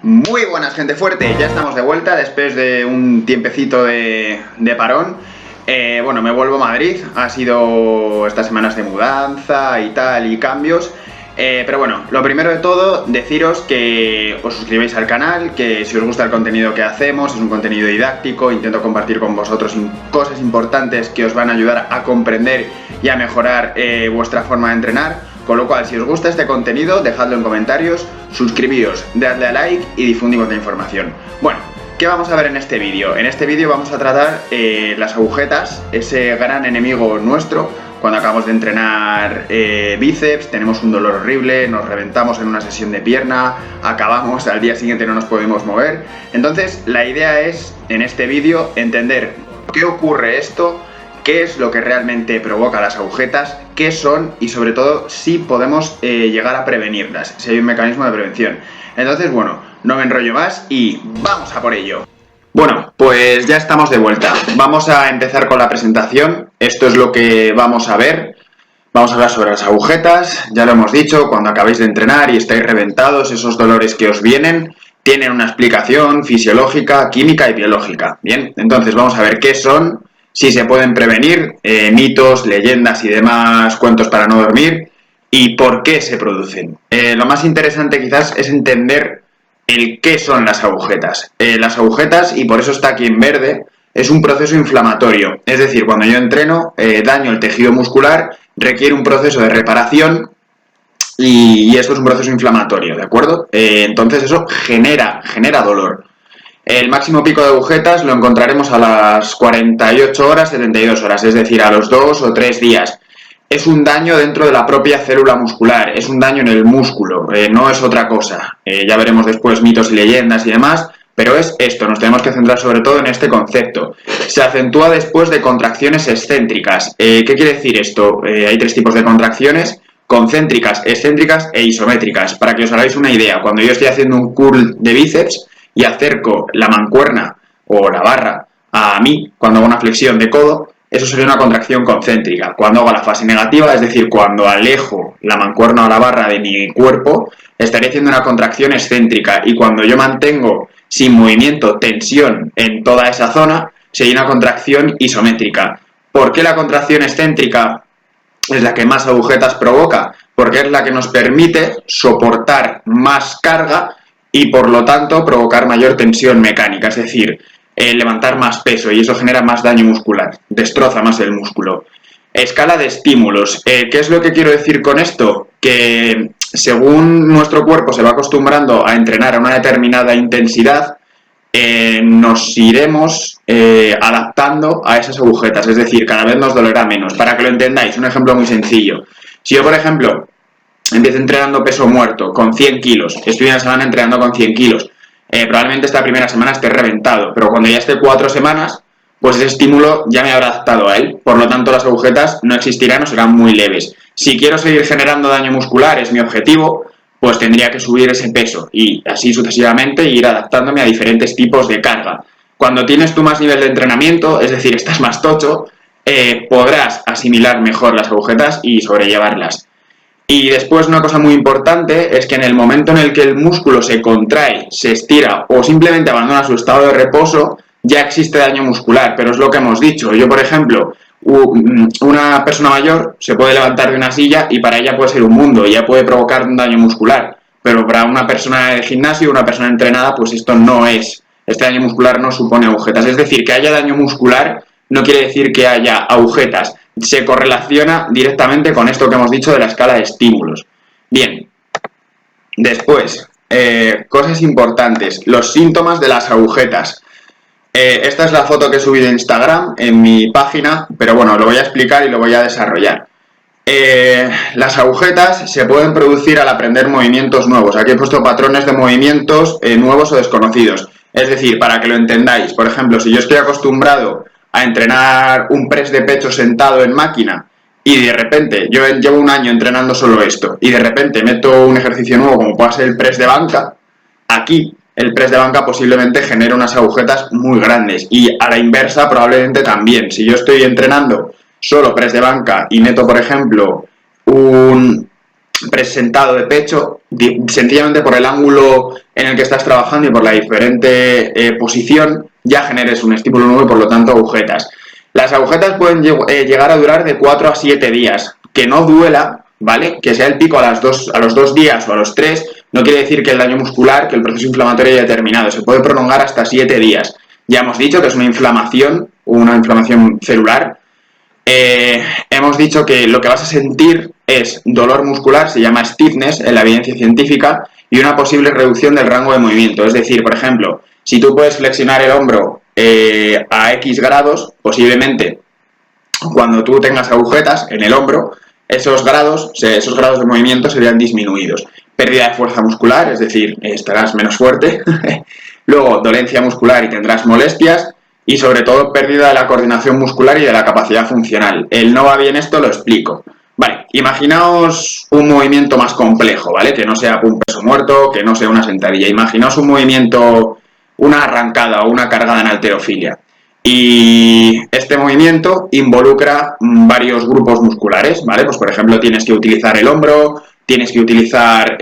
Muy buenas, gente fuerte, ya estamos de vuelta después de un tiempecito de parón. Bueno, me vuelvo a Madrid, ha sido estas semanas de mudanza y tal y cambios. Pero bueno, lo primero de todo, deciros que os suscribáis al canal, que si os gusta el contenido que hacemos, es un contenido didáctico, intento compartir con vosotros cosas importantes que os van a ayudar a comprender y a mejorar vuestra forma de entrenar. Con lo cual, si os gusta este contenido, dejadlo en comentarios, suscribíos, dadle a like y difundimos la información. Bueno, ¿qué vamos a ver en este vídeo? En este vídeo vamos a tratar las agujetas, ese gran enemigo nuestro. Cuando acabamos de entrenar bíceps, tenemos un dolor horrible, nos reventamos en una sesión de pierna, acabamos, al día siguiente no nos podemos mover. Entonces, la idea es, en este vídeo, entender qué ocurre esto, qué es lo que realmente provoca las agujetas, qué son y sobre todo si podemos llegar a prevenirlas, si hay un mecanismo de prevención. Entonces, bueno, no me enrollo más y ¡vamos a por ello! Bueno, pues ya estamos de vuelta. Vamos a empezar con la presentación. Esto es lo que vamos a ver. Vamos a hablar sobre las agujetas. Ya lo hemos dicho, cuando acabéis de entrenar y estáis reventados, esos dolores que os vienen, tienen una explicación fisiológica, química y biológica. Bien, entonces vamos a ver qué son, si se pueden prevenir, mitos, leyendas y demás cuentos para no dormir, y por qué se producen. Lo más interesante quizás es entender el qué son las agujetas. Las agujetas, y por eso está aquí en verde, es un proceso inflamatorio. Es decir, cuando yo entreno, daño el tejido muscular, requiere un proceso de reparación y eso es un proceso inflamatorio, ¿de acuerdo? Entonces eso genera dolor. El máximo pico de agujetas lo encontraremos a las 48 horas, 72 horas, es decir, a los 2 o 3 días. Es un daño dentro de la propia célula muscular, es un daño en el músculo, no es otra cosa. Ya veremos después mitos y leyendas y demás, pero es esto, nos tenemos que centrar sobre todo en este concepto. Se acentúa después de contracciones excéntricas. ¿Qué quiere decir esto? Hay 3 tipos de contracciones: concéntricas, excéntricas e isométricas. Para que os hagáis una idea, cuando yo estoy haciendo un curl de bíceps y acerco la mancuerna o la barra a mí, cuando hago una flexión de codo, eso sería una contracción concéntrica. Cuando hago la fase negativa, es decir, cuando alejo la mancuerna o la barra de mi cuerpo, estaré haciendo una contracción excéntrica. Y cuando yo mantengo sin movimiento tensión en toda esa zona, sería una contracción isométrica. ¿Por qué la contracción excéntrica es la que más agujetas provoca? Porque es la que nos permite soportar más carga y por lo tanto provocar mayor tensión mecánica, es decir, levantar más peso, y eso genera más daño muscular, destroza más el músculo. Escala de estímulos. ¿Qué es lo que quiero decir con esto? Que según nuestro cuerpo se va acostumbrando a entrenar a una determinada intensidad, nos iremos adaptando a esas agujetas, es decir, cada vez nos dolerá menos. Para que lo entendáis, un ejemplo muy sencillo. Si yo, por ejemplo, empiezo entrenando peso muerto con 100 kilos, estoy una semana entrenando con 100 kilos, probablemente esta primera semana esté reventado, pero cuando ya esté 4 semanas, pues ese estímulo ya me habrá adaptado a él, por lo tanto las agujetas no existirán o serán muy leves. Si quiero seguir generando daño muscular, es mi objetivo, pues tendría que subir ese peso y así sucesivamente ir adaptándome a diferentes tipos de carga. Cuando tienes tú más nivel de entrenamiento, es decir, estás más tocho, podrás asimilar mejor las agujetas y sobrellevarlas. Y después una cosa muy importante es que en el momento en el que el músculo se contrae, se estira o simplemente abandona su estado de reposo, ya existe daño muscular, pero es lo que hemos dicho. Yo, por ejemplo, una persona mayor se puede levantar de una silla y para ella puede ser un mundo, y ya puede provocar un daño muscular, pero para una persona de gimnasio, una persona entrenada, pues esto no es. Este daño muscular no supone agujetas. Es decir, que haya daño muscular no quiere decir que haya agujetas. Se correlaciona directamente con esto que hemos dicho de la escala de estímulos. Bien, después, cosas importantes, los síntomas de las agujetas. Esta es la foto que he subido a Instagram, en mi página, pero bueno, lo voy a explicar y lo voy a desarrollar. Las agujetas se pueden producir al aprender movimientos nuevos. Aquí he puesto patrones de movimientos nuevos o desconocidos. Es decir, para que lo entendáis, por ejemplo, si yo estoy acostumbrado a entrenar un press de pecho sentado en máquina y de repente, yo llevo un año entrenando solo esto y de repente meto un ejercicio nuevo como puede ser el press de banca, aquí el press de banca posiblemente genere unas agujetas muy grandes, y a la inversa probablemente también. Si yo estoy entrenando solo press de banca y meto, por ejemplo, un presentado de pecho, sencillamente por el ángulo en el que estás trabajando y por la diferente posición, ya generes un estímulo nuevo y por lo tanto agujetas. Las agujetas pueden llegar a durar de 4 a 7 días. Que no duela, ¿vale? Que sea el pico a los 2 días o a los 3, no quiere decir que el daño muscular, que el proceso inflamatorio haya terminado. Se puede prolongar hasta 7 días. Ya hemos dicho que es una inflamación celular. Hemos dicho que lo que vas a sentir es dolor muscular, se llama stiffness en la evidencia científica, y una posible reducción del rango de movimiento. Es decir, por ejemplo, si tú puedes flexionar el hombro a X grados, posiblemente cuando tú tengas agujetas en el hombro, esos grados de movimiento serían disminuidos. Pérdida de fuerza muscular, es decir, estarás menos fuerte. Luego, dolencia muscular y tendrás molestias. Y sobre todo, pérdida de la coordinación muscular y de la capacidad funcional. El no va bien esto lo explico. Vale, imaginaos un movimiento más complejo, ¿vale? Que no sea un peso muerto, que no sea una sentadilla. Imaginaos un movimiento, una arrancada o una cargada en halterofilia. Y este movimiento involucra varios grupos musculares, ¿vale? Pues por ejemplo tienes que utilizar el hombro, tienes que utilizar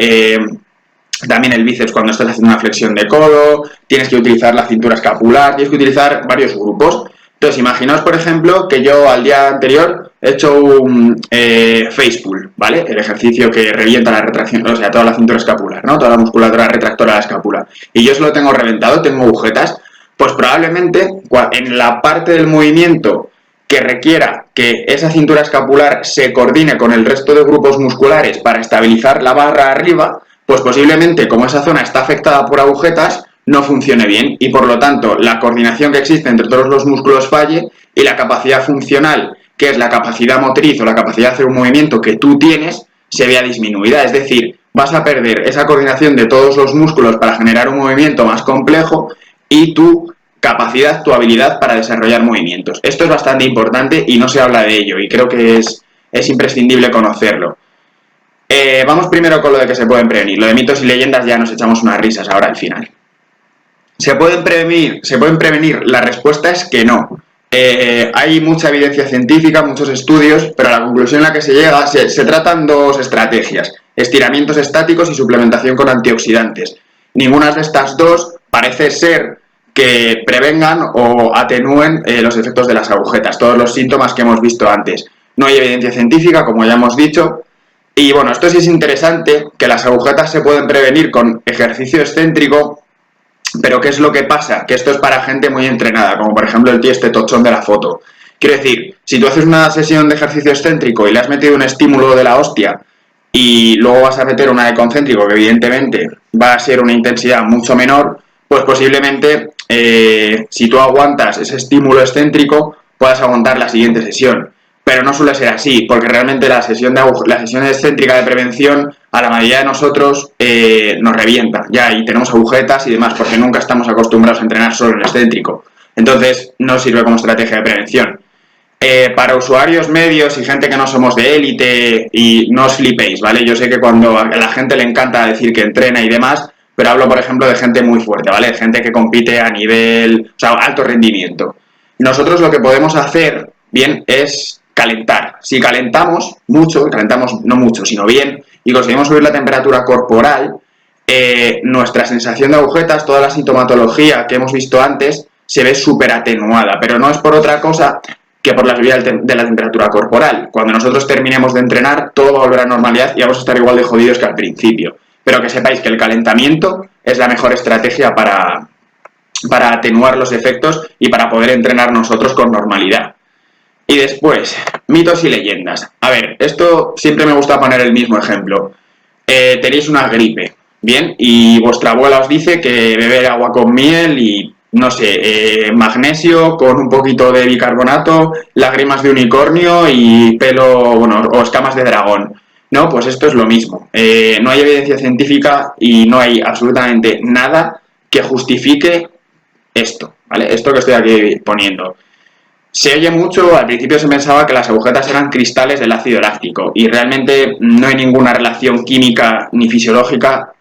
también el bíceps cuando estás haciendo una flexión de codo, tienes que utilizar la cintura escapular, tienes que utilizar varios grupos. Entonces imaginaos por ejemplo que yo al día anterior he hecho un face pull, ¿vale? El ejercicio que revienta la retracción, o sea, toda la cintura escapular, ¿no? Toda la musculatura retractora de la escápula. Y yo solo tengo reventado, tengo agujetas. Pues probablemente en la parte del movimiento que requiera que esa cintura escapular se coordine con el resto de grupos musculares para estabilizar la barra arriba, pues posiblemente como esa zona está afectada por agujetas, no funcione bien y por lo tanto la coordinación que existe entre todos los músculos falle y la capacidad funcional, que es la capacidad motriz o la capacidad de hacer un movimiento que tú tienes, se vea disminuida. Es decir, vas a perder esa coordinación de todos los músculos para generar un movimiento más complejo y tu capacidad, tu habilidad para desarrollar movimientos. Esto es bastante importante y no se habla de ello y creo que es imprescindible conocerlo. Vamos primero con lo de que se pueden prevenir. Lo de mitos y leyendas ya nos echamos unas risas ahora al final. ¿Se pueden prevenir? La respuesta es que no. Hay mucha evidencia científica, muchos estudios, pero la conclusión a la que se llega, se tratan dos estrategias: estiramientos estáticos y suplementación con antioxidantes. Ninguna de estas dos parece ser que prevengan o atenúen los efectos de las agujetas, todos los síntomas que hemos visto antes. No hay evidencia científica, como ya hemos dicho, y bueno, esto sí es interesante, que las agujetas se pueden prevenir con ejercicio excéntrico, pero ¿qué es lo que pasa? Que esto es para gente muy entrenada, como por ejemplo el tío este tochón de la foto. Quiero decir, si tú haces una sesión de ejercicio excéntrico y le has metido un estímulo de la hostia y luego vas a meter una de concéntrico, que evidentemente va a ser una intensidad mucho menor, pues posiblemente si tú aguantas ese estímulo excéntrico puedas aguantar la siguiente sesión. Pero no suele ser así, porque realmente la sesión excéntrica de prevención a la mayoría de nosotros nos revienta, ya, y tenemos agujetas y demás, porque nunca estamos acostumbrados a entrenar solo en excéntrico. Entonces no sirve como estrategia de prevención. Para usuarios medios y gente que no somos de élite, y no os flipéis, ¿vale? Yo sé que cuando a la gente le encanta decir que entrena y demás, pero hablo, por ejemplo, de gente muy fuerte, ¿vale? De gente que compite a nivel, o sea, alto rendimiento. Nosotros lo que podemos hacer, bien, es calentar. Si calentamos mucho, calentamos no mucho, sino bien, y conseguimos subir la temperatura corporal, nuestra sensación de agujetas, toda la sintomatología que hemos visto antes, se ve súper atenuada, pero no es por otra cosa que por la subida de la temperatura corporal. Cuando nosotros terminemos de entrenar, todo va a volver a normalidad y vamos a estar igual de jodidos que al principio. Pero que sepáis que el calentamiento es la mejor estrategia para atenuar los efectos y para poder entrenar nosotros con normalidad. Y después, mitos y leyendas. A ver, esto siempre me gusta poner el mismo ejemplo. Tenéis una gripe, ¿bien? Y vuestra abuela os dice que beber agua con miel y, no sé, magnesio con un poquito de bicarbonato, lágrimas de unicornio y pelo, bueno, o escamas de dragón. No, pues esto es lo mismo. No hay evidencia científica y no hay absolutamente nada que justifique esto, ¿vale? Esto que estoy aquí poniendo. Se oye mucho, al principio se pensaba que las agujetas eran cristales del ácido láctico y realmente no hay ninguna relación química ni fisiológica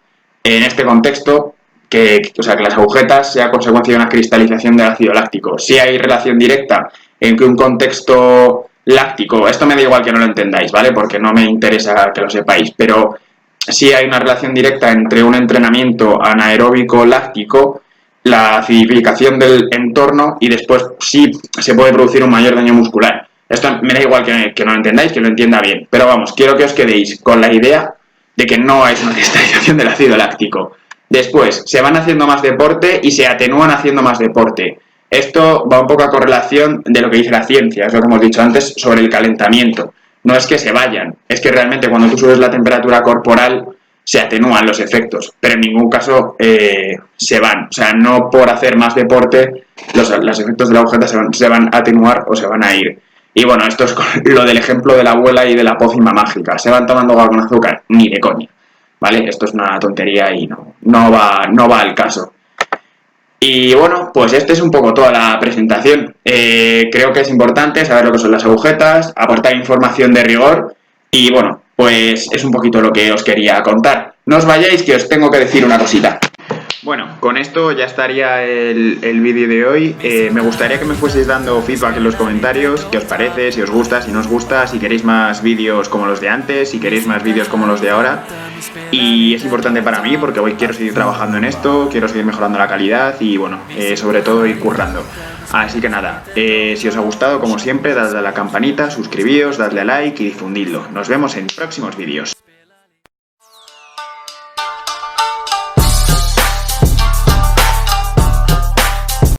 en este contexto que las agujetas sea consecuencia de una cristalización del ácido láctico. Sí hay relación directa en que un contexto láctico. Esto me da igual que no lo entendáis, ¿vale? Porque no me interesa que lo sepáis, pero sí hay una relación directa entre un entrenamiento anaeróbico láctico, la acidificación del entorno y después sí se puede producir un mayor daño muscular. Esto me da igual que no lo entendáis, que lo entienda bien, pero vamos, quiero que os quedéis con la idea de que no es una cristalización del ácido láctico. Después, se van haciendo más deporte y se atenúan haciendo más deporte. Esto va un poco a correlación de lo que dice la ciencia, es lo que hemos dicho antes sobre el calentamiento. No es que se vayan, es que realmente cuando tú subes la temperatura corporal se atenúan los efectos, pero en ningún caso se van. O sea, no por hacer más deporte los efectos de la agujeta se van a atenuar o se van a ir. Y bueno, esto es lo del ejemplo de la abuela y de la pócima mágica. ¿Se van tomando agua con azúcar? Ni de coña, ¿vale? Esto es una tontería y no va al caso. Y bueno, pues esta es un poco toda la presentación. Creo que es importante saber lo que son las agujetas, aportar información de rigor y bueno, pues es un poquito lo que os quería contar. No os vayáis que os tengo que decir una cosita. Bueno, con esto ya estaría el vídeo de hoy. Me gustaría que me fueseis dando feedback en los comentarios, qué os parece, si os gusta, si no os gusta, si queréis más vídeos como los de antes, si queréis más vídeos como los de ahora. Y es importante para mí porque hoy quiero seguir trabajando en esto, quiero seguir mejorando la calidad y bueno, sobre todo ir currando. Así que nada, si os ha gustado, como siempre, dadle a la campanita, suscribíos, dadle a like y difundidlo. Nos vemos en próximos vídeos.